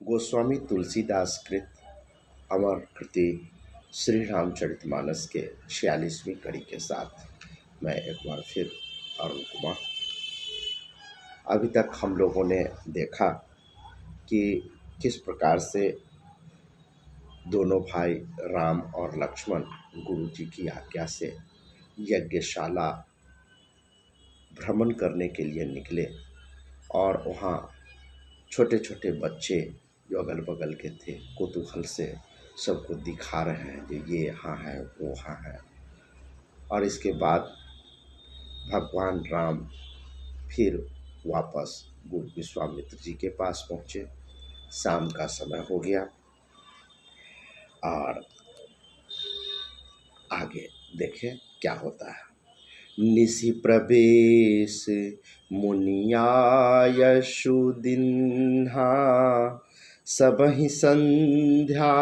गोस्वामी तुलसीदास कृत अमर कृति श्री रामचरितमानस के 46वीं कड़ी के साथ मैं एक बार फिर अरुण कुमार। अभी तक हम लोगों ने देखा कि किस प्रकार से दोनों भाई राम और लक्ष्मण गुरु जी की आज्ञा से यज्ञशाला भ्रमण करने के लिए निकले और वहाँ छोटे छोटे बच्चे जो अगल बगल के थे कौतूहल से सबको दिखा रहे हैं कि ये यहाँ है वो वहाँ है। और इसके बाद भगवान राम फिर वापस गुरु विश्वामित्र जी के पास पहुँचे। शाम का समय हो गया और आगे देखें क्या होता है। निशि प्रवेश मुनियाय सुदिन्हा सबहि संध्या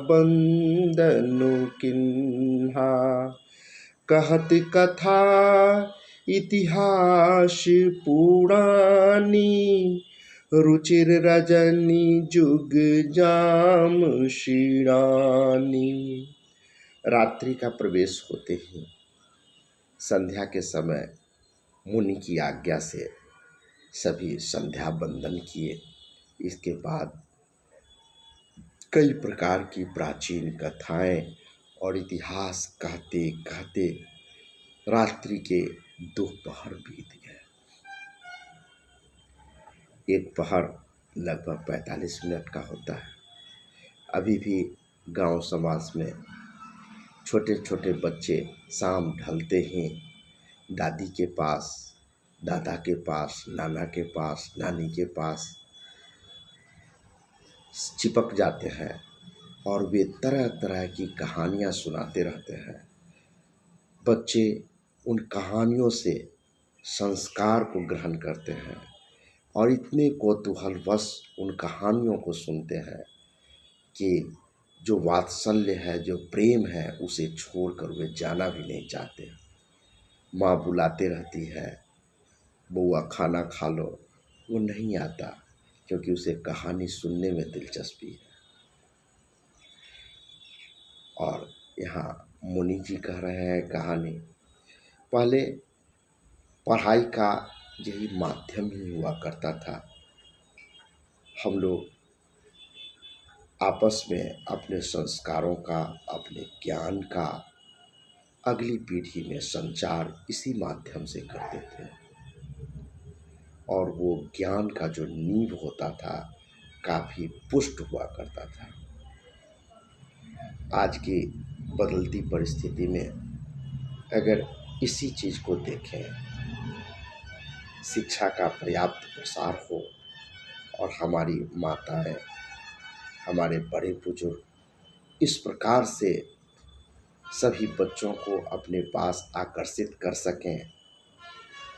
बंदनु किन्हा कहत कथा इतिहास पुरानी रुचिर रजनी जुग जाम शिरानी। रात्रि का प्रवेश होते ही संध्या के समय मुनि की आज्ञा से सभी संध्या बंदन किए। इसके बाद कई प्रकार की प्राचीन कथाएं और इतिहास कहते कहते रात्रि के 2 पहर बीत गए। एक पहर लगभग 45 मिनट का होता है। अभी भी गांव समाज में छोटे छोटे बच्चे शाम ढलते ही दादी के पास, दादा के पास, नाना के पास, नानी के पास चिपक जाते हैं और वे तरह तरह की कहानियाँ सुनाते रहते हैं। बच्चे उन कहानियों से संस्कार को ग्रहण करते हैं और इतने कौतूहलवश उन कहानियों को सुनते हैं कि जो वात्सल्य है, जो प्रेम है, उसे छोड़कर वे जाना भी नहीं चाहते। माँ बुलाते रहती है, बउआ खाना खा लो, वो नहीं आता क्योंकि उसे कहानी सुनने में दिलचस्पी है। और यहाँ मुनि जी कह रहे हैं कहानी। पहले पढ़ाई का यही माध्यम ही हुआ करता था। हम लोग आपस में अपने संस्कारों का, अपने ज्ञान का अगली पीढ़ी में संचार इसी माध्यम से करते थे और वो ज्ञान का जो नींव होता था काफ़ी पुष्ट हुआ करता था। आज की बदलती परिस्थिति में अगर इसी चीज़ को देखें, शिक्षा का पर्याप्त प्रसार हो और हमारी माताएं, हमारे बड़े बुजुर्ग इस प्रकार से सभी बच्चों को अपने पास आकर्षित कर सकें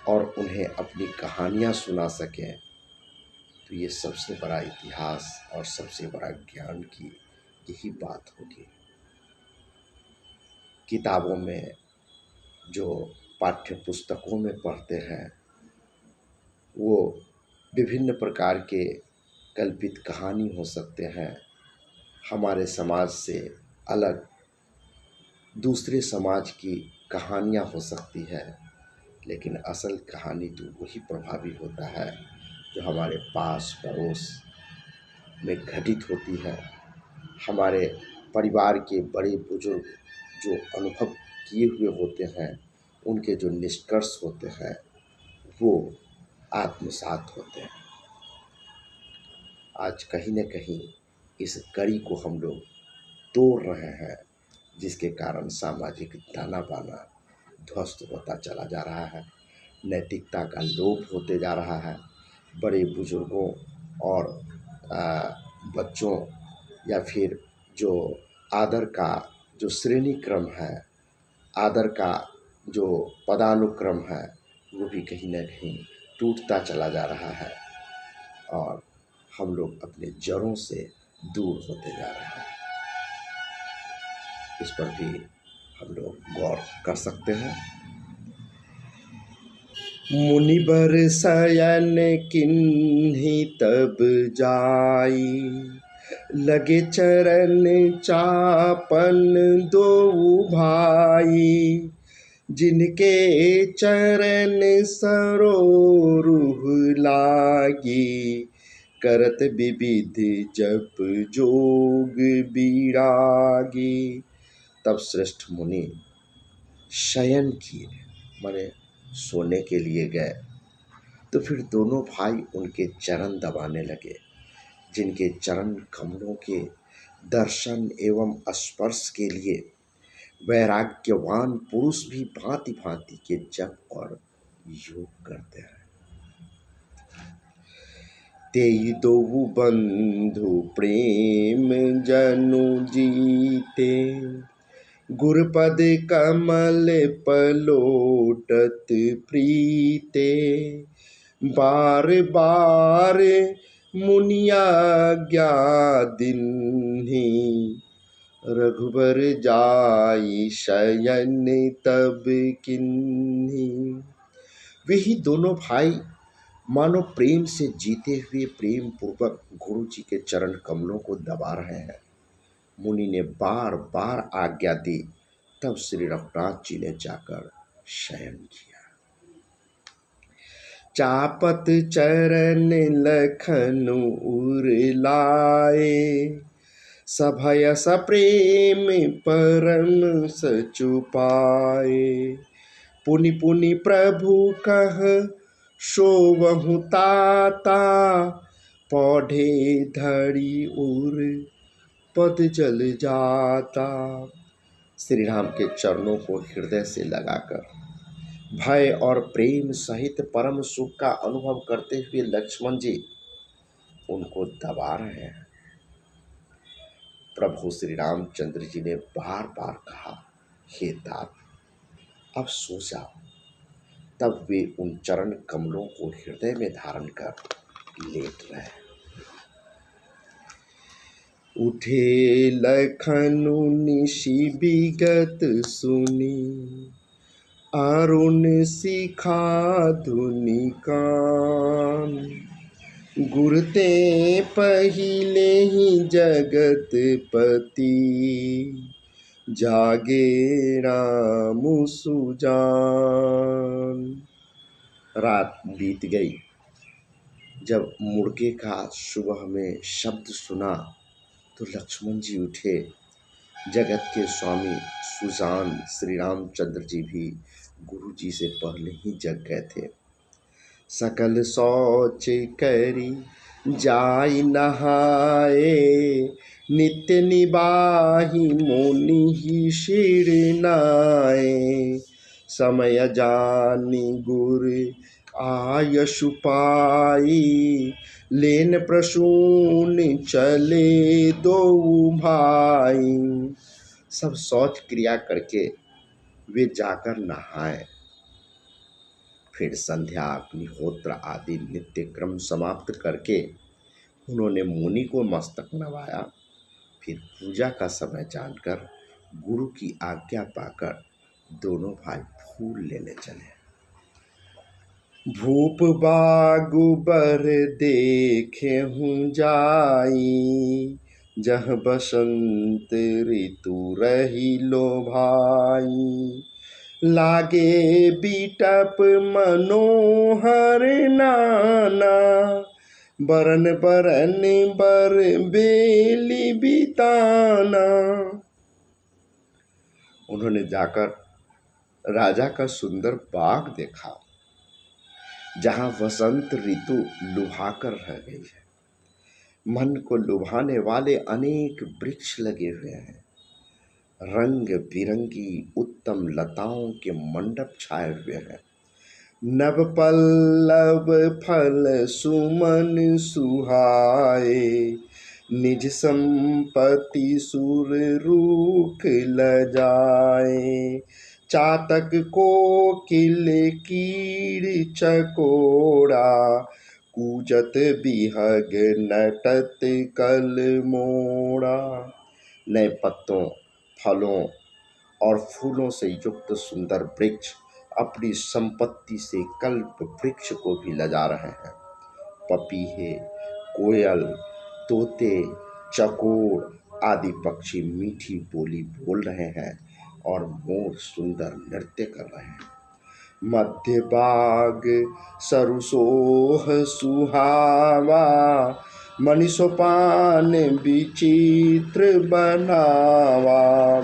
और उन्हें अपनी कहानियाँ सुना सकें, तो ये सबसे बड़ा इतिहास और सबसे बड़ा ज्ञान की यही बात होगी। किताबों में जो पाठ्य पुस्तकों में पढ़ते हैं वो विभिन्न प्रकार के कल्पित कहानी हो सकते हैं, हमारे समाज से अलग दूसरे समाज की कहानियाँ हो सकती है, लेकिन असल कहानी तो वही प्रभावी होता है जो हमारे पास पड़ोस में घटित होती है। हमारे परिवार के बड़े बुजुर्ग जो अनुभव किए हुए होते हैं, उनके जो निष्कर्ष होते हैं वो आत्मसात होते हैं। आज कहीं न कहीं इस कड़ी को हम लोग तोड़ रहे हैं, जिसके कारण सामाजिक ताना बाना ध्वस्त होता चला जा रहा है, नैतिकता का लोप होते जा रहा है। बड़े बुजुर्गों और बच्चों या फिर जो आदर का जो श्रेणी क्रम है, आदर का जो पदानुक्रम है, वो भी कहीं न कहीं टूटता चला जा रहा है और हम लोग अपने जड़ों से दूर होते जा रहे हैं। इस पर भी हम लोग गौर कर सकते हैं। मुनिबर शयन किन्ही तब जाई, लगे चरण चापन दो भाई। जिनके चरण सरोरुह लागी, करत विविध जप जोग बिरागी। तब श्रेष्ठ मुनि शयन किए, माने सोने के लिए गए। तो फिर दोनों भाई उनके चरण दबाने लगे, जिनके चरण कमलों के दर्शन एवं स्पर्श के लिए वैराग्यवान पुरुष भी भांति भांति के जप और योग करते हैं। तेई दो बंधु प्रेम जनु जीते, गुरपद कमल पलोटत प्रीते। बार बार मुनियाज्ञा दिन्हि, रघुबर जाई शयन तब किन्हि। वही दोनों भाई मानो प्रेम से जीते हुए प्रेम पूर्वक गुरु जी के चरण कमलों को दबा रहे हैं। मुनि ने बार बार आज्ञा दी, तब श्री रघुनाथ जी ने जाकर शयन किया। चापत चरण लखन उर लाए, सभय सप्रेम परम सचुपाए। पुनि पुनि प्रभु कह शोभहु ताता, पौधे धड़ी उर पद जल जाता। श्री राम के चरणों को हृदय से लगाकर भय और प्रेम सहित परम सुख का अनुभव करते हुए लक्ष्मण जी उनको दबा रहे हैं। प्रभु श्री रामचंद्र जी ने बार बार कहा, हे तात अब सो जाओ। तब वे उन चरण कमलों को हृदय में धारण कर लेट रहे। उठे लखनु निशि विगत सुनी, अरुण शिखा धुनि कान। गुरते पहिले ही जगत पति, जागे राम सुजान। रात बीत गई। जब मुर्गे का सुबह में शब्द सुना तो लक्ष्मण जी उठे। जगत के स्वामी सुजान श्री रामचंद्र जी भी गुरु जी से पहले ही जग गए थे। सकल शौच करी जाई नहाए, नित्य निबाही मुनि ही शिर नाए। समय जानी गुर आयसु पाई, लेन प्रसून चले दो भाई। सब शौच क्रिया करके वे जाकर नहाए। फिर संध्या अग्निहोत्र आदि नित्य क्रम समाप्त करके उन्होंने मुनि को मस्तक नवाया। फिर पूजा का समय जानकर गुरु की आज्ञा पाकर दोनों भाई फूल लेने चले। भूप बागु बर देखे हूँ जाई, जह बसंत ऋतु रही लो भाई। लागे बिटप मनोहर नाना, बरन बरन बर बेली बिताना। उन्होंने जाकर राजा का सुंदर बाग देखा, जहाँ वसंत ऋतु लुभाकर रह गई है। मन को लुभाने वाले अनेक वृक्ष लगे हुए हैं। रंग बिरंगी उत्तम लताओं के मंडप छाए हुए हैं। नव पल्लव फल सुमन सुहाए, निज संपत्ति सुर रूख लजाए। चातक कोकिल कीड़ चकोड़ा, कूजत बिहग नटत कल मोड़ा। नए पत्तों, फलों और फूलों से युक्त सुंदर वृक्ष अपनी संपत्ति से कल्प वृक्ष को भी लजा रहे हैं। पपीहे, कोयल, तोते, चकोर आदि पक्षी मीठी बोली बोल रहे हैं और मोर सुंदर नृत्य कर रहे हैं। मध्य बाग सरुसोह सुहावा, मनीषोपान विचित्र बनावा।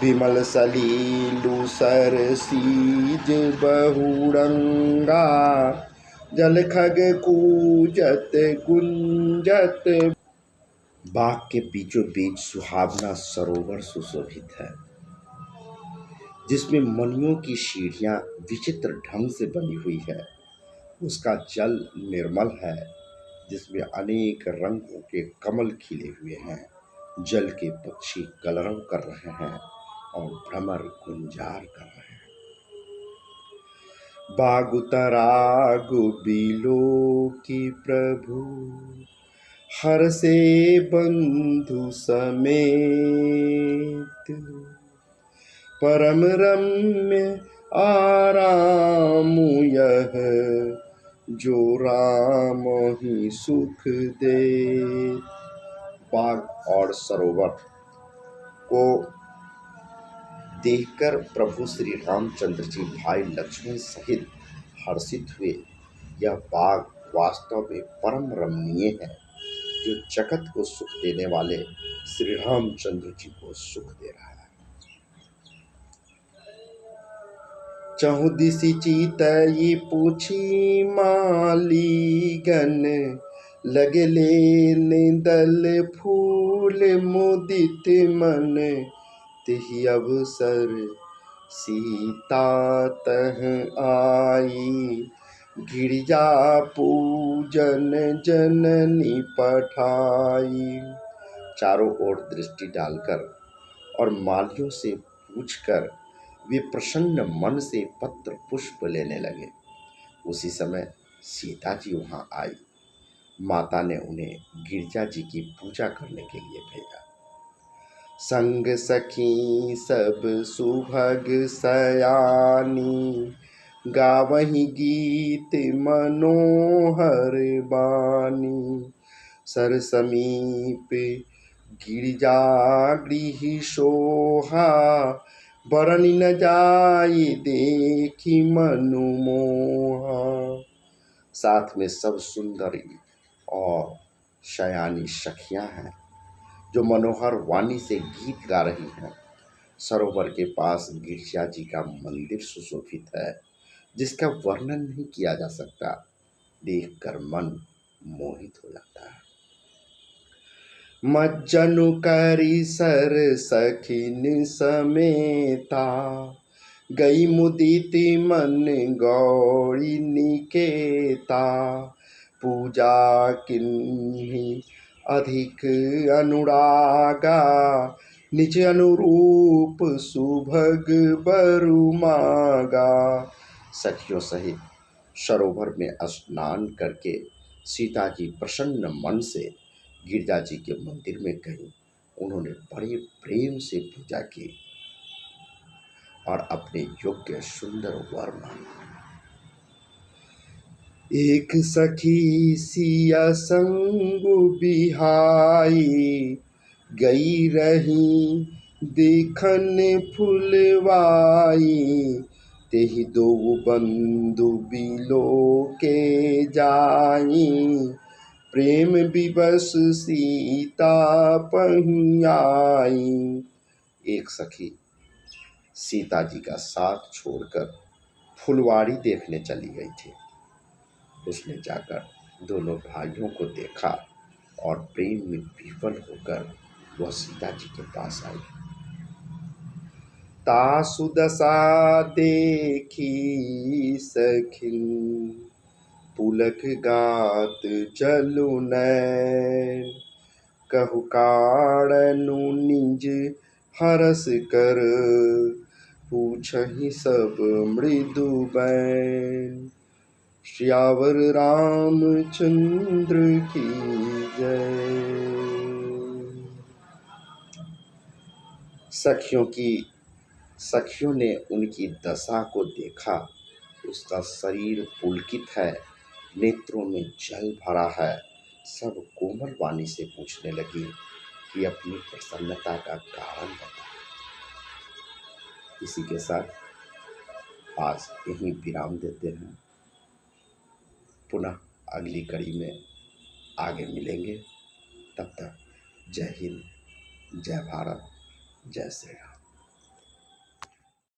विमल सलीलु सरसीज बहुरंगा, जल खग कूजत गुंजत। बाग के बीचों बीच सुहावना सरोवर सुशोभित है, जिसमें मणियों की सीढ़ियां विचित्र ढंग से बनी हुई है। उसका जल निर्मल है, जिसमें अनेक रंगों के कमल खिले हुए हैं। जल के पक्षी कलरव कर रहे हैं और भ्रमर गुंजार कर रहे हैं। बागुतरागु बिलो की प्रभु, हर से बंधु समेत। परम रम्य आराम यह, जो राम ही सुख दे। बाग और सरोवर को देखकर प्रभु श्री रामचंद्र जी भाई लक्ष्मण सहित हर्षित हुए। यह बाग वास्तव में परम रमणीय है, जो जगत को सुख देने वाले श्री रामचंद्र जी को सुख दे रहा है। चहुदिशि चीतई पूछी मालीगण, लगे लेने दल फूल मुदित मन। तिहि अवसर सीता तह आई, गिरिजा पूजन जननी पठाई। चारों ओर दृष्टि डालकर और मालियों से पूछकर वे प्रसन्न मन से पत्र पुष्प लेने लगे। उसी समय सीता जी वहां आई। माता ने उन्हें गिरजा जी की पूजा करने के लिए भेजा। संग सखी सब सुभग सयानी, गावही गीत मनोहर बानी। सर समीप गिरिजा गृह शोभा, बरनी न जाई देखी मनु मोहा। साथ में सब सुंदरी और शयानी सखियां हैं, जो मनोहर वाणी से गीत गा रही हैं। सरोवर के पास गिरिजा जी का मंदिर सुशोभित है, जिसका वर्णन नहीं किया जा सकता। देखकर मन मोहित हो जाता है। मज्जनु करी सर सखिन समेता, गई मुदिति मन गौरी निकेता। पूजा किन्हीं अधिक अनुरागा, निज अनुरूप सुभग बरु मागा। सखियों सहित सरोवर में स्नान करके सीता जी प्रसन्न मन से गिरजा जी के मंदिर में गई। उन्होंने बड़े प्रेम से पूजा की और अपने योग्य सुंदर वर मांगा। एक सखी सिया संगु बिहाई, गई रही देखन फुलवाई। तेहि दो बंधु बिलो के जाई, प्रेम विवश सीता पहियाई। एक सखी सीता जी का साथ छोड़कर फुलवाड़ी देखने चली गई थी। उसने जाकर दोनों भाइयों को देखा और प्रेम में विफल होकर वह सीता जी के पास आई। तासु दशा देखी सखिन, पुलक गात जलु नैन। कहु कारणु निज हरस कर, पूछहि सब मृदु बैन। श्यावर रामचंद्र की जय। सखियों की सखियों ने उनकी दशा को देखा। उसका शरीर पुलकित है, नेत्रों में जल भरा है। सब कोमल वाणी से पूछने लगी कि अपनी प्रसन्नता का कारण बता। इसी के साथ आज यहीं विराम देते हैं। पुनः अगली कड़ी में आगे मिलेंगे। तब तक जय हिंद, जय भारत, जय श्री राम।